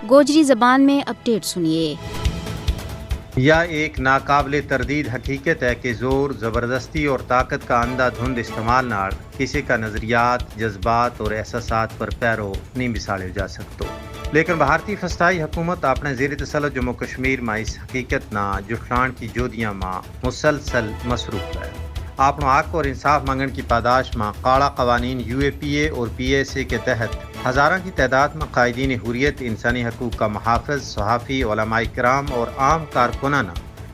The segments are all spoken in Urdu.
گوجری زبان میں اپڈیٹ سنیے۔ یہ ایک ناقابل تردید حقیقت ہے کہ زور، زبردستی اور طاقت کا اندھا دھند استعمال نال کسی کا نظریات، جذبات اور احساسات پر پیرو نہیں بساڑے جا سکتو، لیکن بھارتی فسطائی حکومت اپنے زیر تسلط جموں کشمیر میں اس حقیقت نہ جٹھان کی جودیاں ماں مسلسل مصروف ہے۔ اپنو حق اور انصاف منگن کی پاداش میں کالا قوانین UAPA اور PSA کے تحت ہزاروں کی تعداد میں قائدین حریت، انسانی حقوق کا محافظ، صحافی، علماء کرام اور عام کارکنان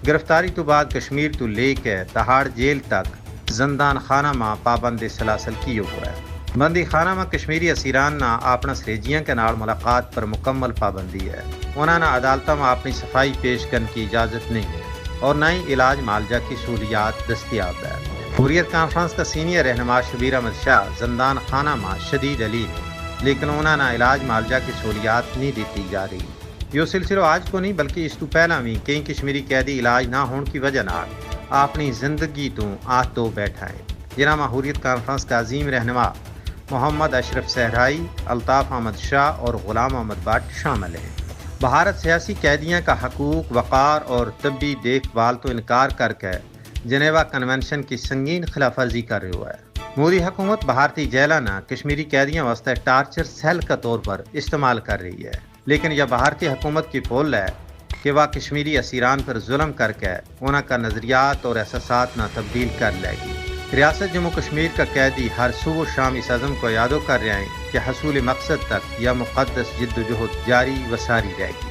گرفتاری تو بعد کشمیر تو لے کے تہاڑ جیل تک زندان خانہ میں پابند سلاسل کیو ہوا ہے۔ بندی خانہ میں کشمیری اسیران نہ اپنا سریجیاں کے نال ملاقات پر مکمل پابندی ہے۔ انہوں نے عدالتوں میں اپنی صفائی پیش کرنے کی اجازت نہیں ہے اور نہ ہی علاج معالجہ کی سہولیات دستیاب ہے۔ حریت کانفرنس کا سینئر رہنما شبیر احمد شاہ زندان خانہ میں شدید علی ہے، لیکن انہوں نے علاج معالجہ کی سہولیات نہیں دیتی جا رہی۔ یہ سلسلہ آج کو نہیں بلکہ اس تو پہلا بھی کئی کشمیری قیدی علاج نہ ہونے کی وجہ نال اپنی زندگی تو آہ تو بیٹھا ہے، جنہاں میں حریت کانفرنس کا عظیم رہنما محمد اشرف صحرائی، الطاف احمد شاہ اور غلام احمد بٹ شامل ہیں۔ بھارت سیاسی قیدیوں کا حقوق، وقار اور طبی دیکھ بھال تو انکار کر کے جنیوا کنونشن کی سنگین خلاف ورزی کر رہی ہے۔ مودی حکومت بھارتی جیلوں نہ کشمیری قیدیوں واسطے ٹارچر سیل کا طور پر استعمال کر رہی ہے، لیکن یہ بھارتی حکومت کی پول ہے کہ وہ کشمیری اسیران پر ظلم کر کے انہوں کا نظریات اور احساسات نہ تبدیل کر لے گی۔ ریاست جموں کشمیر کا قیدی ہر صبح و شام اس عزم کو یادو کر رہے ہیں کہ حصول مقصد تک یہ مقدس جد و جہد جاری و ساری رہے گی۔